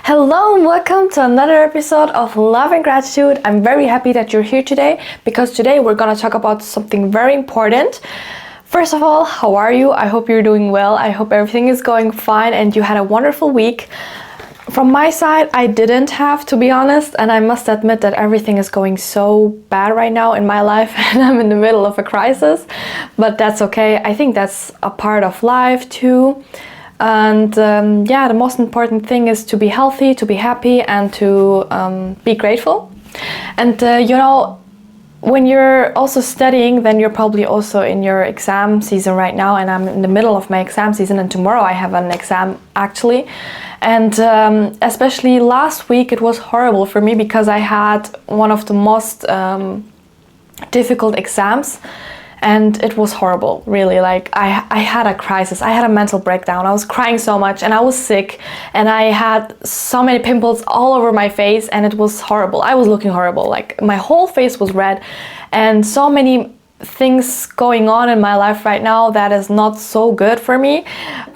Hello and welcome to another episode of Love and Gratitude. I'm very happy that you're here today because today we're gonna talk about something very important. First of all, how are you? I hope you're doing well. I hope everything is going fine and you had a wonderful week. From my side, I didn't have, to be honest, and I must admit that everything is going so bad right now in my life and I'm in the middle of a crisis, but that's okay. I think that's a part of life too. And the most important thing is to be healthy, to be happy, and to be grateful. And when you're also studying, then you're probably also in your exam season right now, and I'm in the middle of my exam season, and tomorrow I have an exam actually. And especially last week it was horrible for me because I had one of the most difficult exams. And it was horrible, really. Like I had a crisis, I had a mental breakdown. I was crying so much and I was sick and I had so many pimples all over my face and it was horrible. I was looking horrible, like my whole face was red and so many things going on in my life right now that is not so good for me.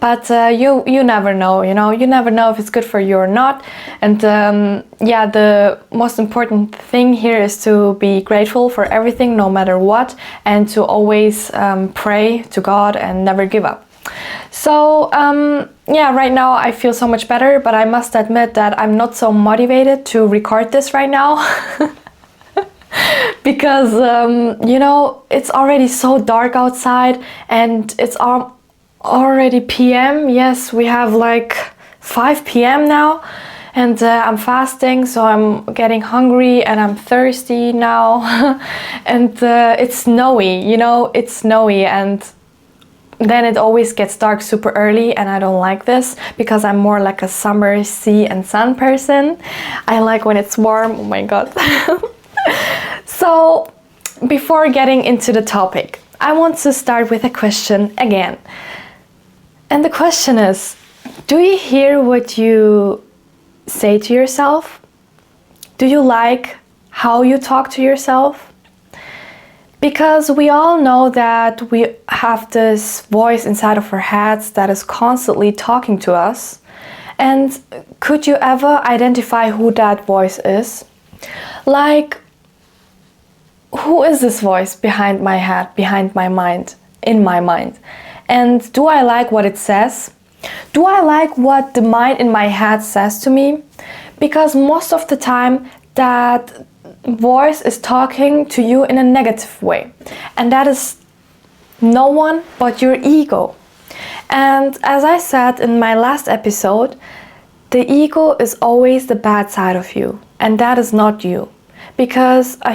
But you never know, you never know if it's good for you or not. And the most important thing here is to be grateful for everything, no matter what, and to always pray to God and never give up. So right now I feel so much better, but I must admit that I'm not so motivated to record this right now. Because it's already so dark outside and it's already PM. Yes, we have like 5 PM now and I'm fasting, so I'm getting hungry and I'm thirsty now. And it's snowy, it's snowy, and then it always gets dark super early, and I don't like this because I'm more like a summer, sea and sun person. I like when it's warm. Oh my god. So, before getting into the topic, I want to start with a question again. And the question is, do you hear what you say to yourself? Do you like how you talk to yourself? Because we all know that we have this voice inside of our heads that is constantly talking to us. And could you ever identify who that voice is? Like, who is this voice behind my head, behind my mind, in my mind? And do I like what it says? Do I like what the mind in my head says to me? Because most of the time that voice is talking to you in a negative way. And that is no one but your ego. And as I said in my last episode, the ego is always the bad side of you. And that is not you. Because a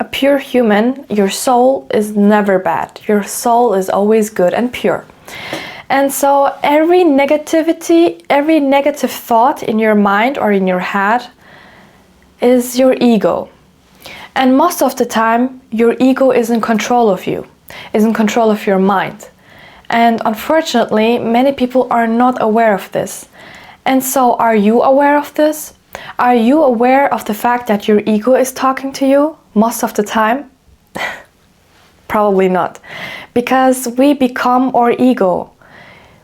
pure human, your soul is never bad. Your soul is always good and pure. And so every negative thought in your mind or in your head is your ego. And most of the time, your ego is in control of you, is in control of your mind. And unfortunately, many people are not aware of this. And so are you aware of this? Are you aware of the fact that your ego is talking to you most of the time? Probably not. Because we become our ego.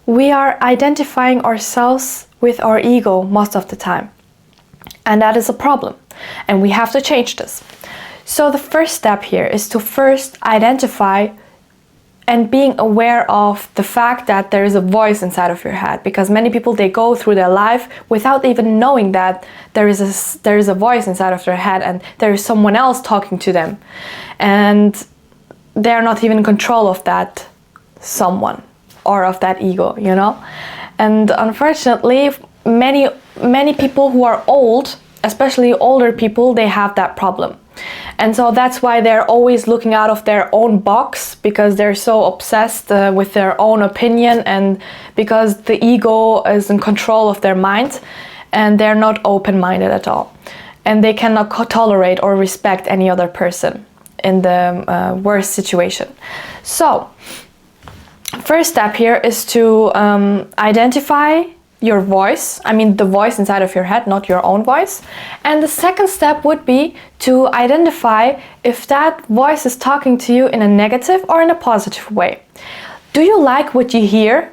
We are identifying ourselves with our ego most of the time. And that is a problem. And we have to change this. So the first step here is to first identify and being aware of the fact that there is a voice inside of your head, because many people, they go through their life without even knowing that there is a voice inside of their head and there is someone else talking to them, and they're not even in control of that someone or of that ego, And unfortunately, many people who are old, especially older people, they have that problem. And so that's why they're always looking out of their own box, because they're so obsessed with their own opinion, and because the ego is in control of their mind, and they're not open-minded at all. And they cannot tolerate or respect any other person in the worst situation. So, first step here is to identify your voice, the voice inside of your head, not your own voice. And the second step would be to identify if that voice is talking to you in a negative or in a positive way. Do you like what you hear?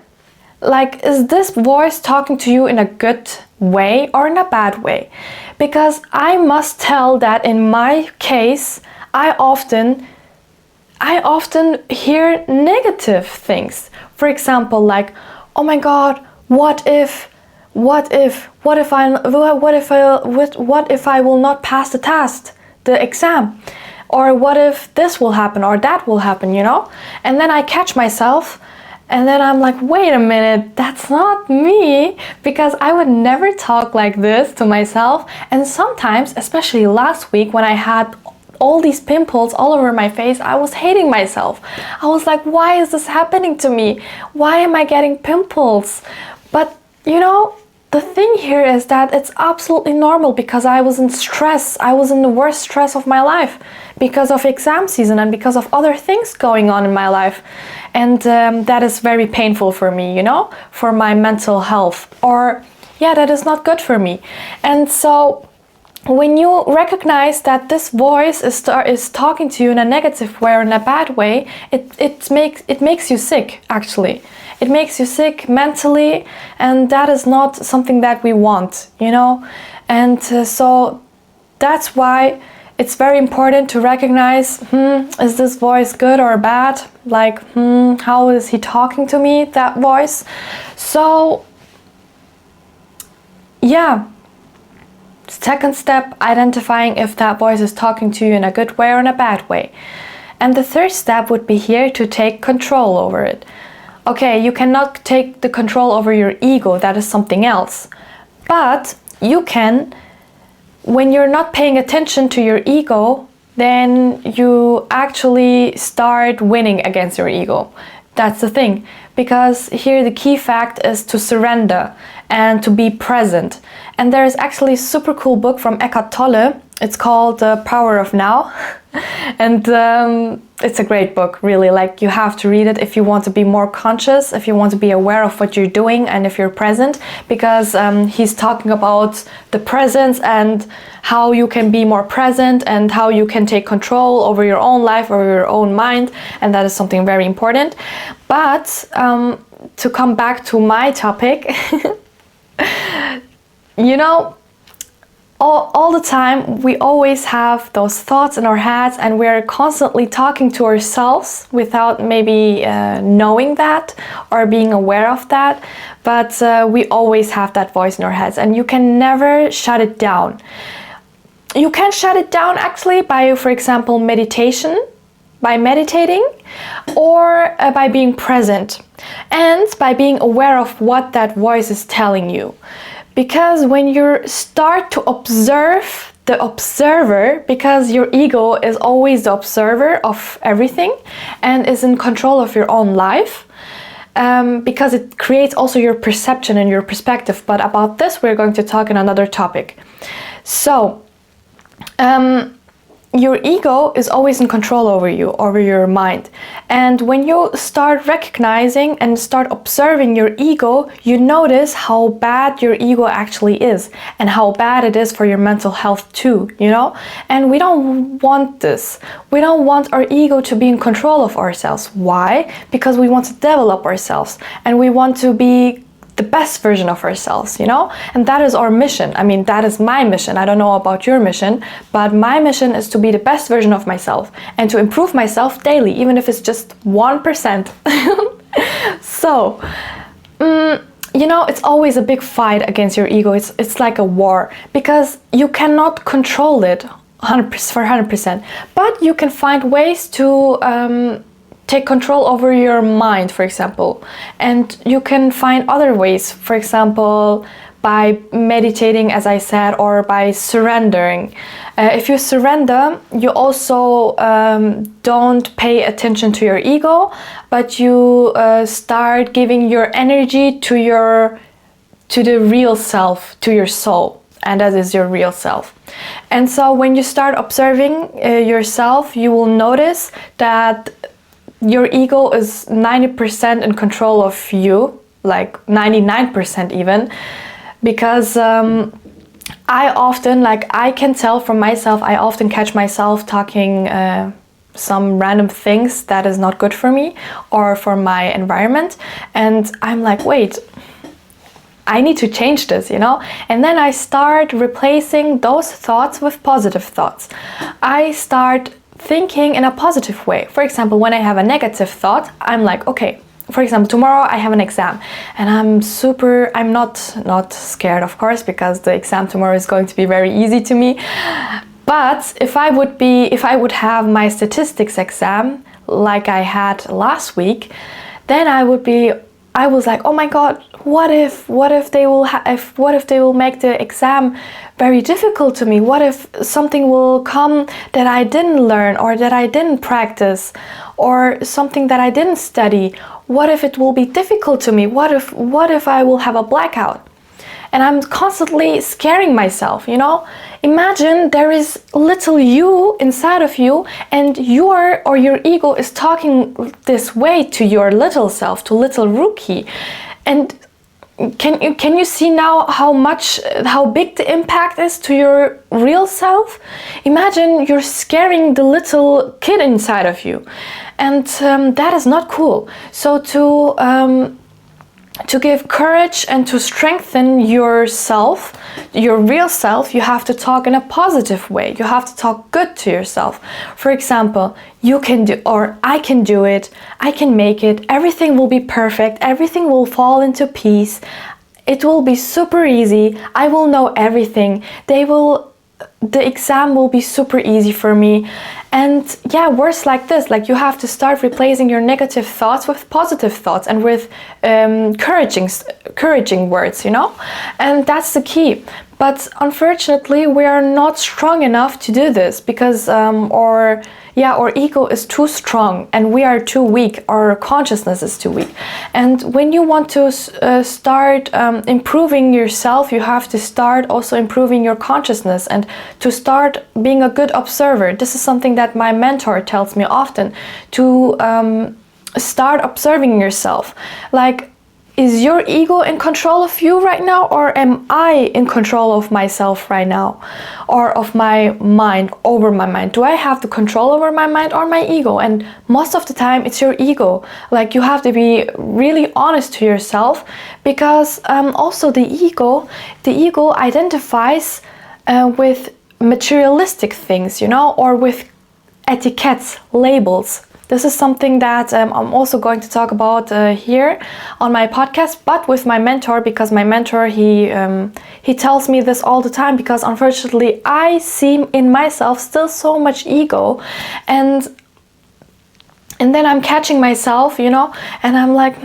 Like, is this voice talking to you in a good way or in a bad way. Because I must tell that in my case, I often hear negative things. For example, like, oh my God, what if I will not pass the test, the exam? Or what if this will happen or that will happen, you know? And then I catch myself and then I'm like, wait a minute, that's not me, because I would never talk like this to myself. And sometimes, especially last week when I had all these pimples all over my face, I was hating myself. I was like, why is this happening to me? Why am I getting pimples? But you know, the thing here is that it's absolutely normal, because I was in stress. I was in the worst stress of my life because of exam season and because of other things going on in my life. And that is very painful for me, you know, for my mental health. Or yeah, that is not good for me. And so when you recognize that this voice is talking to you in a negative way or in a bad way, it makes you sick, actually. It makes you sick mentally, and that is not something that we want, you know? And so that's why it's very important to recognize, is this voice good or bad? Like, how is he talking to me, that voice? So, yeah. Second step, identifying if that voice is talking to you in a good way or in a bad way. And the third step would be here to take control over it. Okay, you cannot take the control over your ego, that is something else. But you can, when you're not paying attention to your ego, then you actually start winning against your ego. That's the thing. Because here the key fact is to surrender and to be present. And there is actually a super cool book from Eckhart Tolle. It's called The Power of Now. And it's a great book, really. Like, you have to read it if you want to be more conscious, if you want to be aware of what you're doing and if you're present. Because he's talking about the presence and how you can be more present and how you can take control over your own life, over your own mind. And that is something very important. But to come back to my topic, you know, all the time we always have those thoughts in our heads, and we're constantly talking to ourselves without maybe knowing that or being aware of that. But we always have that voice in our heads, and you can never shut it down. You can shut it down actually by, for example, meditation, by meditating, or by being present and by being aware of what that voice is telling you. Because when you start to observe the observer, because your ego is always the observer of everything and is in control of your own life, because it creates also your perception and your perspective. But about this, we're going to talk in another topic. So, your ego is always in control over you, over your mind. And when you start recognizing and start observing your ego, you notice how bad your ego actually is and how bad it is for your mental health too, you know? And we don't want this. We don't want our ego to be in control of ourselves. Why? Because we want to develop ourselves and we want to be the best version of ourselves, you know? And that is our mission. I mean, that is my mission. I don't know about your mission, but my mission is to be the best version of myself and to improve myself daily, even if it's just 1%. So, you know, it's always a big fight against your ego. It's like a war, because you cannot control it 100%, but you can find ways to take control over your mind, for example. And you can find other ways, for example, by meditating, as I said, or by surrendering. If you surrender, you also don't pay attention to your ego, but you start giving your energy to the real self, to your soul. And that is your real self. And so when you start observing yourself, you will notice that your ego is 90% in control of you, like 99% even, because I often, like, I can tell from myself, I often catch myself talking some random things that is not good for me or for my environment, and I'm like, wait, I need to change this, And then I start replacing those thoughts with positive thoughts. I start thinking in a positive way. For example, when I have a negative thought, I'm like, okay, for example, tomorrow I have an exam and I'm not scared, of course, because the exam tomorrow is going to be very easy to me. But if I would have my statistics exam like I had last week, then I was like, oh my God, what if they will make the exam very difficult to me? What if something will come that I didn't learn or that I didn't practice or something that I didn't study? What if it will be difficult to me? What if I will have a blackout? And I'm constantly scaring myself, Imagine there is little you inside of you, and your ego is talking this way to your little self, to little Rookie. And can you see now how big the impact is to your real self? Imagine you're scaring the little kid inside of you, and that is not cool. So to give courage and to strengthen yourself, your real self, you have to talk in a positive way. You have to talk good to yourself. For example, you can do, or I can do it, I can make it, everything will be perfect, everything will fall into peace, it will be super easy, I will know everything, the exam will be super easy for me. And words like this, like you have to start replacing your negative thoughts with positive thoughts and with encouraging words, and that's the key. But unfortunately, we are not strong enough to do this because our ego is too strong and we are too weak. Our consciousness is too weak. And when you want to start improving yourself, you have to start also improving your consciousness and to start being a good observer. This is something that my mentor tells me often, to start observing yourself. Like, is your ego in control of you right now, or am I in control of myself right now, or of my mind, over my mind? Do I have the control over my mind or my ego? And most of the time it's your ego. Like, you have to be really honest to yourself, because also the ego identifies with materialistic things, or with etiquettes, labels. This is something that I'm also going to talk about here on my podcast, but with my mentor, because my mentor, he tells me this all the time, because unfortunately I see in myself still so much ego, and then I'm catching myself, and I'm like,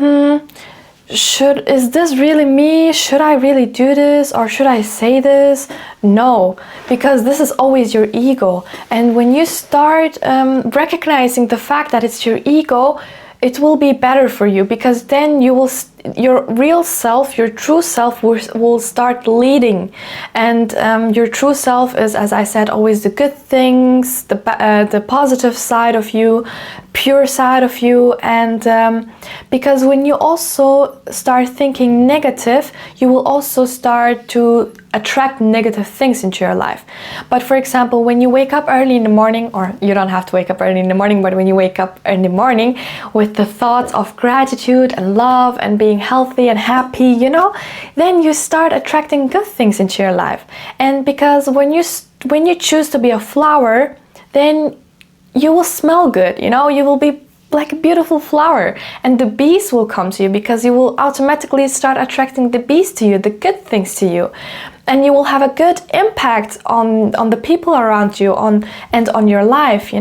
is this really me? Should I really do this, or should I say this? No, because this is always your ego. And when you start recognizing the fact that it's your ego, it will be better for you, because then your real self, your true self will start leading. And your true self is, as I said, always the good things, the positive side of you, pure side of you. And because when you also start thinking negative, you will also start to attract negative things into your life. But for example, when you wake up early in the morning, or you don't have to wake up early in the morning, but when you wake up in the morning with the thoughts of gratitude and love and being healthy and happy, then you start attracting good things into your life. And because when you choose to be a flower, then you will smell good, you will be like a beautiful flower, and the bees will come to you, because you will automatically start attracting the bees to you, the good things to you, and you will have a good impact on the people around you, and on your life,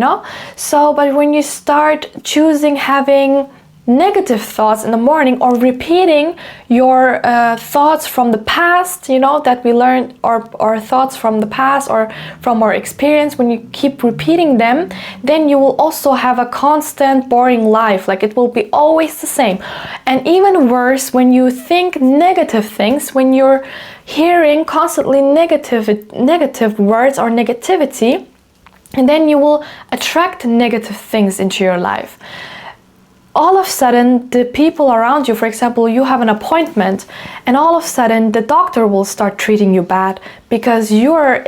So, but when you start choosing having negative thoughts in the morning, or repeating your thoughts from the past, that we learned, or thoughts from the past or from our experience, when you keep repeating them, then you will also have a constant boring life. Like, it will be always the same. And even worse, when you think negative things, when you're hearing constantly negative words or negativity, and then you will attract negative things into your life. All of a sudden, the people around you, for example, you have an appointment, and all of a sudden the doctor will start treating you bad, because your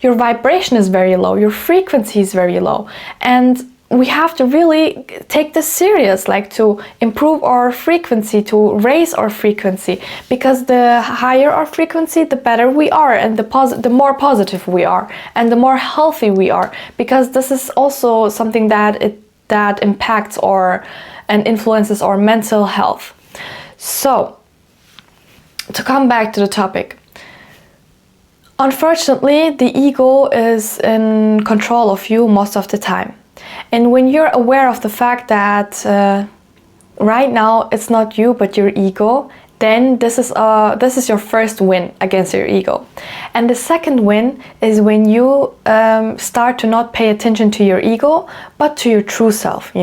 vibration is very low, your frequency is very low. And we have to really take this serious, like to improve our frequency, to raise our frequency, because the higher our frequency, the better we are, and the more positive we are, and the more healthy we are, because this is also something that impacts and influences our mental health. So, to come back to the topic, unfortunately, the ego is in control of you most of the time. And when you're aware of the fact that right now it's not you but your ego, then this is your first win against your ego. And the second win is when you start to not pay attention to your ego but to your true self,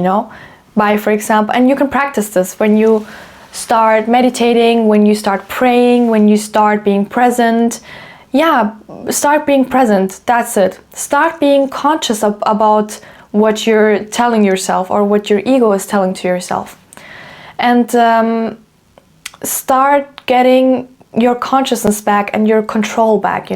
by, for example, and you can practice this when you start meditating, when you start praying, when you start being present. Yeah, start being present, that's it. Start being conscious about what you're telling yourself or what your ego is telling to yourself. And start getting your consciousness back and your control back,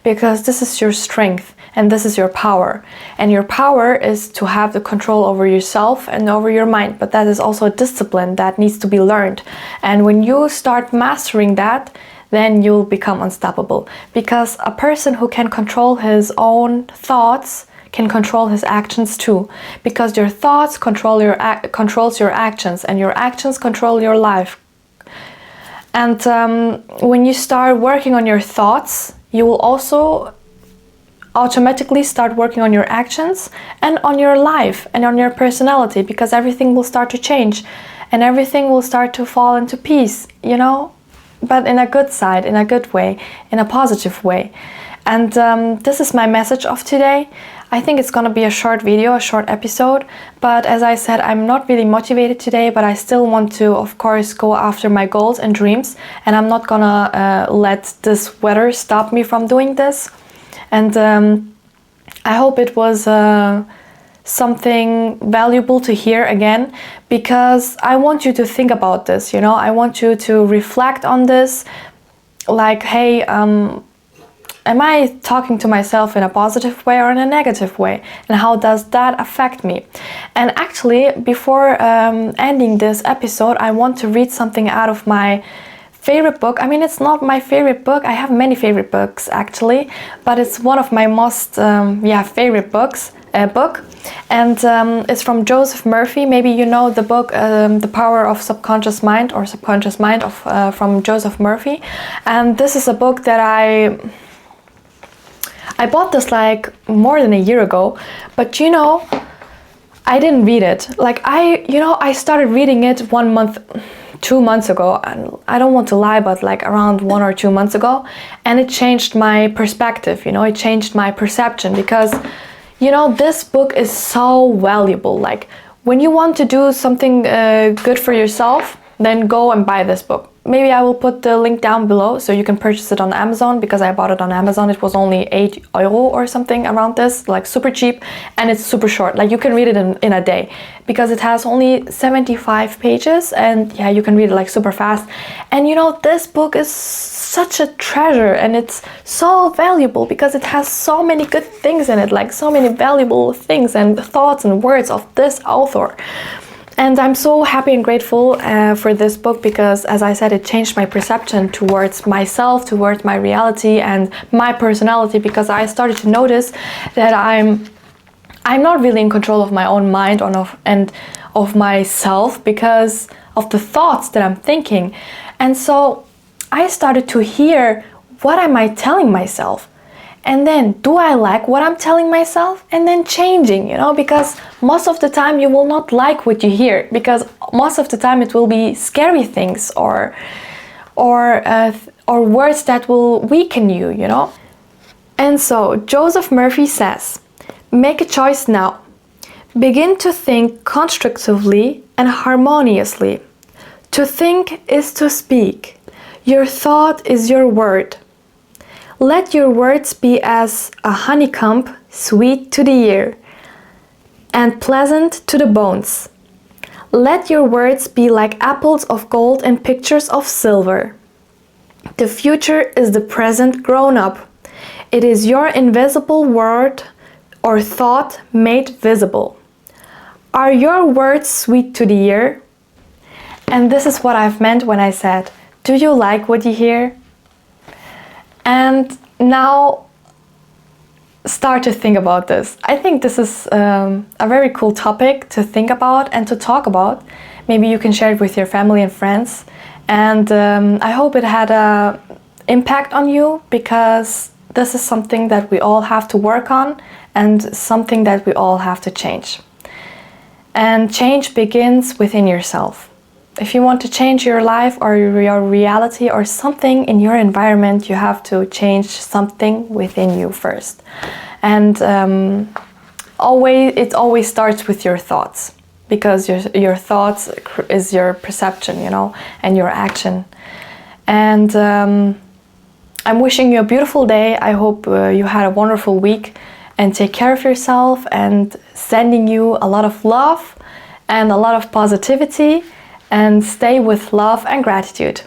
because this is your strength and this is your power. And your power is to have the control over yourself and over your mind, but that is also a discipline that needs to be learned. And when you start mastering that, then you'll become unstoppable, because a person who can control his own thoughts can control his actions too, because your thoughts controls your actions, and your actions control your life. And when you start working on your thoughts, you will also automatically start working on your actions and on your life and on your personality, because everything will start to change and everything will start to fall into peace, but in a good side, in a good way, in a positive way. And this is my message of today. I think it's gonna be a short video, a short episode, but as I said, I'm not really motivated today, but I still want to, of course, go after my goals and dreams, and I'm not gonna let this weather stop me from doing this. And I hope it was something valuable to hear again, because I want you to think about this, I want you to reflect on this, like, hey, am I talking to myself in a positive way or in a negative way? And how does that affect me? And actually, before ending this episode, I want to read something out of my favorite book. I mean, it's not my favorite book. I have many favorite books, actually, but it's one of my most favorite books. Book, and it's from Joseph Murphy. Maybe you know the book, The Power of Subconscious Mind, or Subconscious Mind from Joseph Murphy. And this is a book that I bought this like more than a year ago, but I didn't read it. Like I started reading it 1 month, 2 months ago, and I don't want to lie, but like around 1 or 2 months ago, and it changed my perspective, it changed my perception, because this book is so valuable. Like, when you want to do something good for yourself, then go and buy this book. Maybe I will put the link down below so you can purchase it on Amazon, because I bought it on Amazon. It was only €8 or something around this, like super cheap, and it's super short. Like, you can read it in a day, because it has only 75 pages, and yeah, you can read it like super fast. And this book is such a treasure, and it's so valuable because it has so many good things in it, like so many valuable things and thoughts and words of this author. And I'm so happy and grateful for this book, because, as I said, it changed my perception towards myself, towards my reality and my personality, because I started to notice that I'm not really in control of my own mind and of myself, because of the thoughts that I'm thinking. And so I started to hear, what am I telling myself? And then, do I like what I'm telling myself? And then changing, because most of the time you will not like what you hear, because most of the time it will be scary things or words that will weaken you, And so Joseph Murphy says, make a choice now. Begin to think constructively and harmoniously. To think is to speak. Your thought is your word. Let your words be as a honeycomb, sweet to the ear and pleasant to the bones. Let your words be like apples of gold and pictures of silver. The future is the present grown up. It is your invisible word or thought made visible. Are your words sweet to the ear? And this is what I've meant when I said, do you like what you hear? And now start to think about this. I think this is a very cool topic to think about and to talk about. Maybe you can share it with your family and friends. And I hope it had an impact on you, because this is something that we all have to work on and something that we all have to change. And change begins within yourself. If you want to change your life or your reality or something in your environment, you have to change something within you first. And it always starts with your thoughts, because your thoughts is your perception, and your action. And I'm wishing you a beautiful day. I hope you had a wonderful week, and take care of yourself, and sending you a lot of love and a lot of positivity, and stay with love and gratitude.